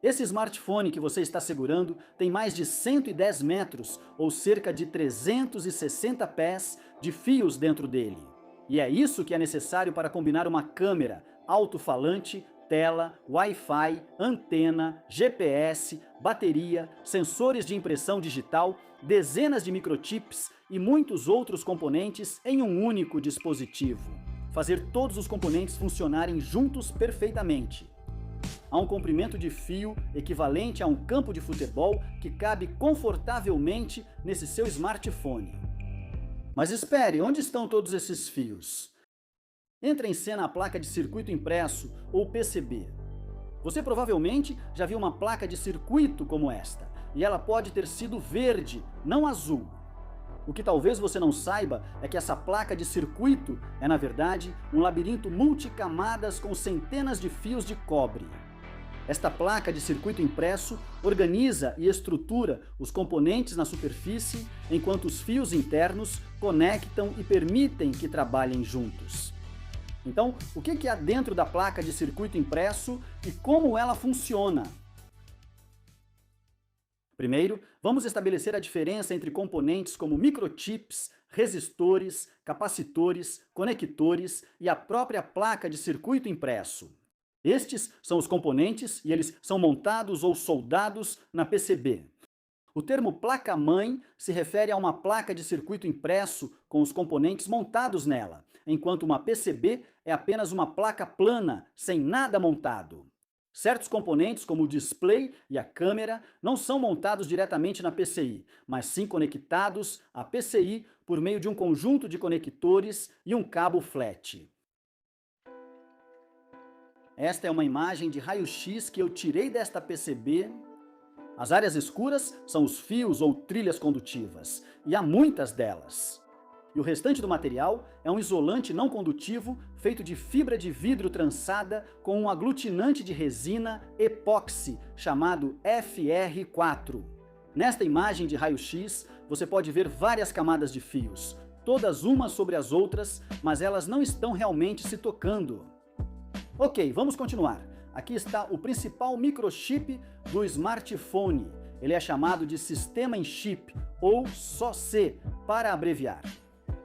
Esse smartphone que você está segurando tem mais de 110 metros, ou cerca de 360 pés, de fios dentro dele. E é isso que é necessário para combinar uma câmera, alto-falante, tela, Wi-Fi, antena, GPS, bateria, sensores de impressão digital, dezenas de microchips e muitos outros componentes em um único dispositivo. Fazer todos os componentes funcionarem juntos perfeitamente. Há um comprimento de fio equivalente a um campo de futebol que cabe confortavelmente nesse seu smartphone. Mas espere, onde estão todos esses fios? Entra em cena a placa de circuito impresso, ou PCB. Você provavelmente já viu uma placa de circuito como esta, e ela pode ter sido verde, não azul. O que talvez você não saiba é que essa placa de circuito é, na verdade, um labirinto multicamadas com centenas de fios de cobre. Esta placa de circuito impresso organiza e estrutura os componentes na superfície, enquanto os fios internos conectam e permitem que trabalhem juntos. Então, o que há dentro da placa de circuito impresso e como ela funciona? Primeiro, vamos estabelecer a diferença entre componentes como microchips, resistores, capacitores, conectores e a própria placa de circuito impresso. Estes são os componentes e eles são montados ou soldados na PCB. O termo placa-mãe se refere a uma placa de circuito impresso com os componentes montados nela, enquanto uma PCB é apenas uma placa plana, sem nada montado. Certos componentes, como o display e a câmera, não são montados diretamente na PCI, mas sim conectados à PCI por meio de um conjunto de conectores e um cabo flat. Esta é uma imagem de raio-x que eu tirei desta PCB. As áreas escuras são os fios ou trilhas condutivas, e há muitas delas. E o restante do material é um isolante não condutivo feito de fibra de vidro trançada com um aglutinante de resina epóxi chamado FR4. Nesta imagem de raio-x, você pode ver várias camadas de fios, todas umas sobre as outras, mas elas não estão realmente se tocando. Ok, vamos continuar. Aqui está o principal microchip do smartphone. Ele é chamado de Sistema em Chip, ou SoC, para abreviar.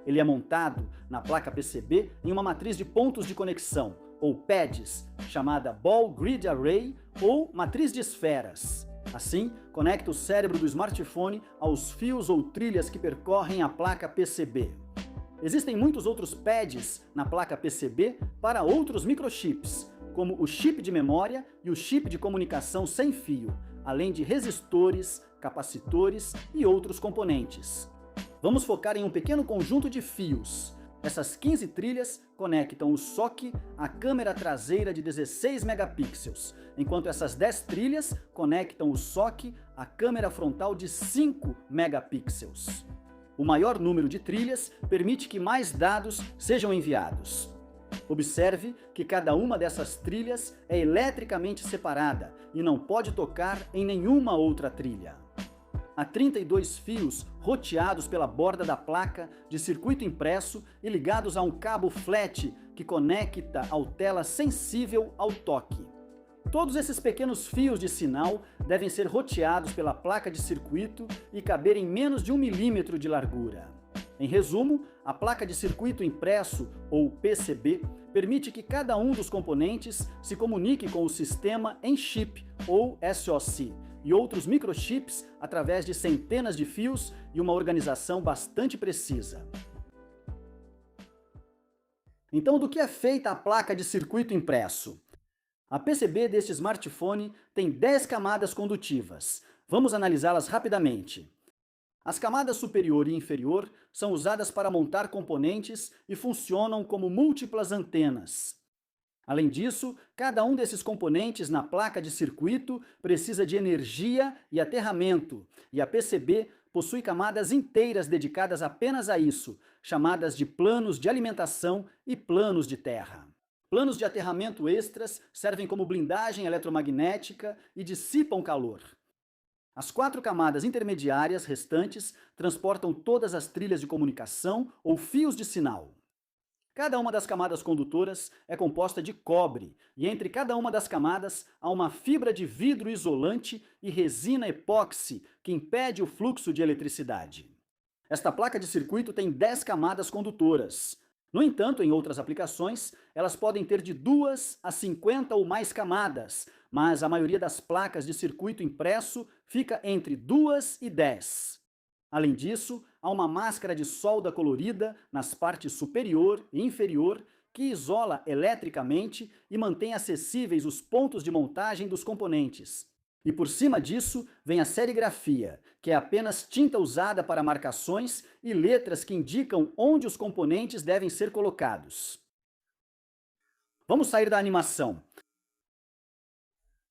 Ele é montado na placa PCB em uma matriz de pontos de conexão, ou pads, chamada Ball Grid Array, ou matriz de esferas. Assim, conecta o cérebro do smartphone aos fios ou trilhas que percorrem a placa PCB. Existem muitos outros pads na placa PCB para outros microchips, como o chip de memória e o chip de comunicação sem fio, além de resistores, capacitores e outros componentes. Vamos focar em um pequeno conjunto de fios. Essas 15 trilhas conectam o SoC à câmera traseira de 16 megapixels, enquanto essas 10 trilhas conectam o SoC à câmera frontal de 5 megapixels. O maior número de trilhas permite que mais dados sejam enviados. Observe que cada uma dessas trilhas é eletricamente separada e não pode tocar em nenhuma outra trilha. Há 32 fios roteados pela borda da placa de circuito impresso e ligados a um cabo flat que conecta ao tela sensível ao toque. Todos esses pequenos fios de sinal devem ser roteados pela placa de circuito e caber em menos de 1 milímetro de largura. Em resumo, a placa de circuito impresso, ou PCB, permite que cada um dos componentes se comunique com o sistema em chip, ou SoC, e outros microchips através de centenas de fios e uma organização bastante precisa. Então, do que é feita a placa de circuito impresso? A PCB deste smartphone tem 10 camadas condutivas. Vamos analisá-las rapidamente. As camadas superior e inferior são usadas para montar componentes e funcionam como múltiplas antenas. Além disso, cada um desses componentes na placa de circuito precisa de energia e aterramento, e a PCB possui camadas inteiras dedicadas apenas a isso, chamadas de planos de alimentação e planos de terra. Planos de aterramento extras servem como blindagem eletromagnética e dissipam calor. As 4 camadas intermediárias restantes transportam todas as trilhas de comunicação ou fios de sinal. Cada uma das camadas condutoras é composta de cobre, e entre cada uma das camadas há uma fibra de vidro isolante e resina epóxi que impede o fluxo de eletricidade. Esta placa de circuito tem 10 camadas condutoras. No entanto, em outras aplicações, elas podem ter de 2 a 50 ou mais camadas, mas a maioria das placas de circuito impresso fica entre 2 e 10. Além disso, há uma máscara de solda colorida nas partes superior e inferior que isola eletricamente e mantém acessíveis os pontos de montagem dos componentes. E por cima disso vem a serigrafia, que é apenas tinta usada para marcações e letras que indicam onde os componentes devem ser colocados. Vamos sair da animação.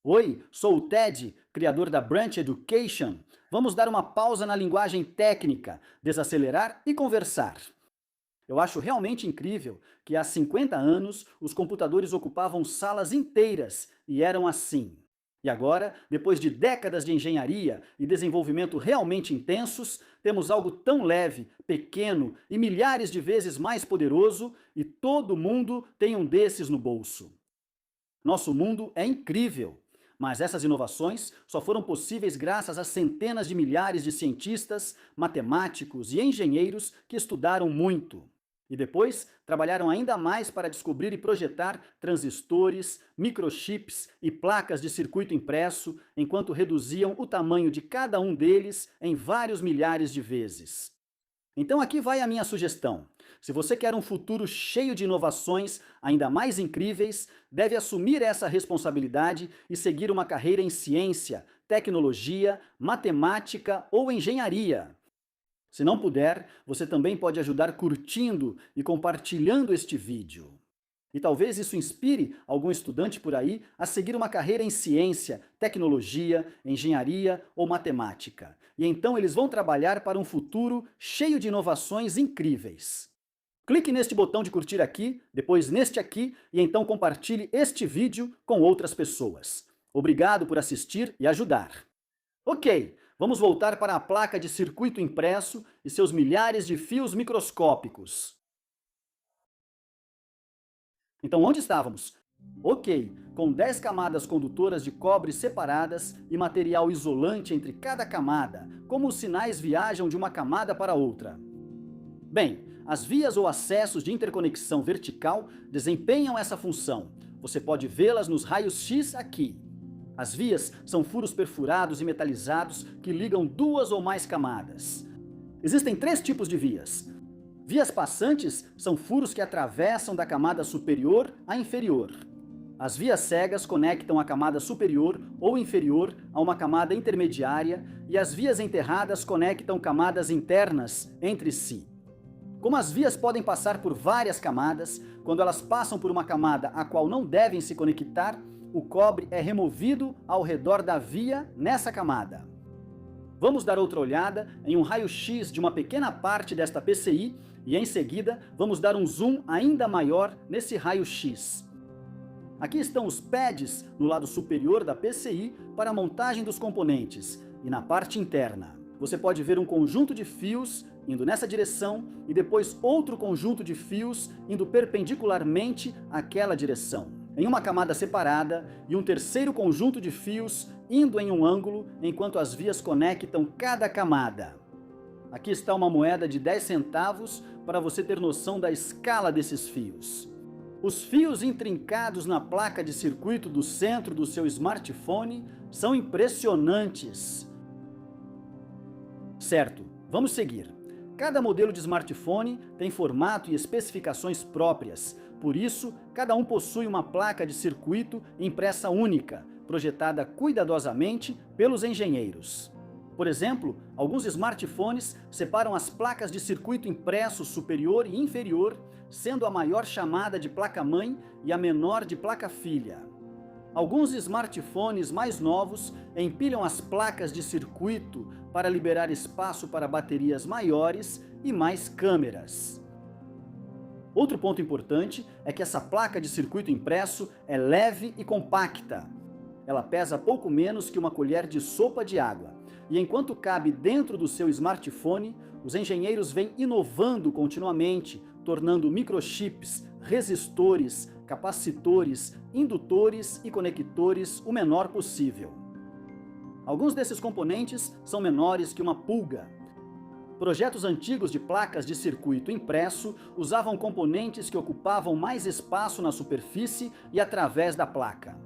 Oi, sou o Ted, criador da Branch Education. Vamos dar uma pausa na linguagem técnica, desacelerar e conversar. Eu acho realmente incrível que há 50 anos os computadores ocupavam salas inteiras e eram assim. E agora, depois de décadas de engenharia e desenvolvimento realmente intensos, temos algo tão leve, pequeno e milhares de vezes mais poderoso, e todo mundo tem um desses no bolso. Nosso mundo é incrível, mas essas inovações só foram possíveis graças a centenas de milhares de cientistas, matemáticos e engenheiros que estudaram muito. E depois trabalharam ainda mais para descobrir e projetar transistores, microchips e placas de circuito impresso, enquanto reduziam o tamanho de cada um deles em vários milhares de vezes. Então aqui vai a minha sugestão. Se você quer um futuro cheio de inovações ainda mais incríveis, deve assumir essa responsabilidade e seguir uma carreira em ciência, tecnologia, matemática ou engenharia. Se não puder, você também pode ajudar curtindo e compartilhando este vídeo. E talvez isso inspire algum estudante por aí a seguir uma carreira em ciência, tecnologia, engenharia ou matemática. E então eles vão trabalhar para um futuro cheio de inovações incríveis. Clique neste botão de curtir aqui, depois neste aqui, e então compartilhe este vídeo com outras pessoas. Obrigado por assistir e ajudar. Ok, vamos voltar para a placa de circuito impresso e seus milhares de fios microscópicos. Então, onde estávamos? Ok, com 10 camadas condutoras de cobre separadas e material isolante entre cada camada, como os sinais viajam de uma camada para outra. Bem, as vias ou acessos de interconexão vertical desempenham essa função. Você pode vê-las nos raios X aqui. As vias são furos perfurados e metalizados que ligam 2 ou mais camadas. Existem 3 tipos de vias. Vias passantes são furos que atravessam da camada superior à inferior. As vias cegas conectam a camada superior ou inferior a uma camada intermediária e as vias enterradas conectam camadas internas entre si. Como as vias podem passar por várias camadas, quando elas passam por uma camada a qual não devem se conectar, o cobre é removido ao redor da via nessa camada. Vamos dar outra olhada em um raio-x de uma pequena parte desta PCI e em seguida vamos dar um zoom ainda maior nesse raio-x. Aqui estão os pads no lado superior da PCI para a montagem dos componentes e na parte interna. Você pode ver um conjunto de fios indo nessa direção e depois outro conjunto de fios indo perpendicularmente àquela direção, em uma camada separada, e um terceiro conjunto de fios indo em um ângulo enquanto as vias conectam cada camada. Aqui está uma moeda de 10 centavos para você ter noção da escala desses fios. Os fios intrincados na placa de circuito do centro do seu smartphone são impressionantes. Certo, vamos seguir. Cada modelo de smartphone tem formato e especificações próprias. Por isso, cada um possui uma placa de circuito impressa única, projetada cuidadosamente pelos engenheiros. Por exemplo, alguns smartphones separam as placas de circuito impresso superior e inferior, sendo a maior chamada de placa-mãe e a menor de placa-filha. Alguns smartphones mais novos empilham as placas de circuito para liberar espaço para baterias maiores e mais câmeras. Outro ponto importante é que essa placa de circuito impresso é leve e compacta. Ela pesa pouco menos que uma colher de sopa de água. E enquanto cabe dentro do seu smartphone, os engenheiros vêm inovando continuamente, tornando microchips, resistores, capacitores, indutores e conectores o menor possível. Alguns desses componentes são menores que uma pulga. Projetos antigos de placas de circuito impresso usavam componentes que ocupavam mais espaço na superfície e através da placa.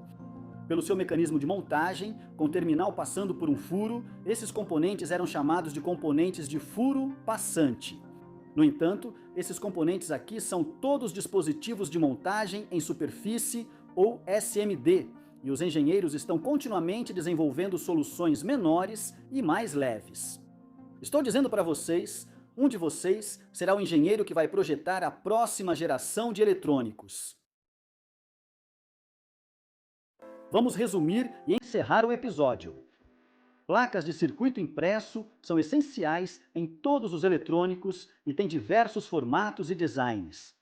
Pelo seu mecanismo de montagem, com o terminal passando por um furo, esses componentes eram chamados de componentes de furo passante. No entanto, esses componentes aqui são todos dispositivos de montagem em superfície ou SMD, e os engenheiros estão continuamente desenvolvendo soluções menores e mais leves. Estou dizendo para vocês, um de vocês será o engenheiro que vai projetar a próxima geração de eletrônicos. Vamos resumir e encerrar o episódio. Placas de circuito impresso são essenciais em todos os eletrônicos e têm diversos formatos e designs.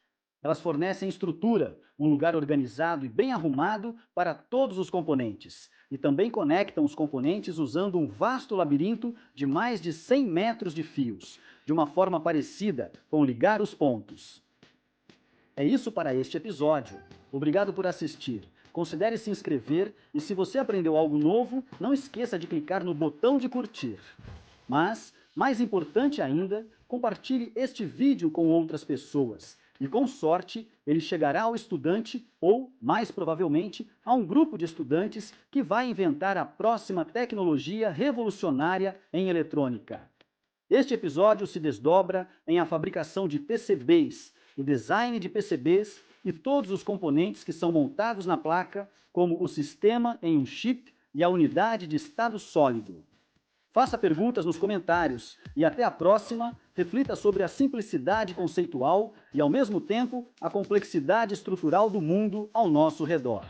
Elas fornecem estrutura, um lugar organizado e bem arrumado para todos os componentes, e também conectam os componentes usando um vasto labirinto de mais de 100 metros de fios, de uma forma parecida com ligar os pontos. É isso para este episódio. Obrigado por assistir. Considere se inscrever e, se você aprendeu algo novo, não esqueça de clicar no botão de curtir. Mas, mais importante ainda, compartilhe este vídeo com outras pessoas. E com sorte, ele chegará ao estudante ou, mais provavelmente, a um grupo de estudantes que vai inventar a próxima tecnologia revolucionária em eletrônica. Este episódio se desdobra em a fabricação de PCBs, o design de PCBs e todos os componentes que são montados na placa, como o sistema em um chip e a unidade de estado sólido. Faça perguntas nos comentários e até a próxima, reflita sobre a simplicidade conceitual e, ao mesmo tempo, a complexidade estrutural do mundo ao nosso redor.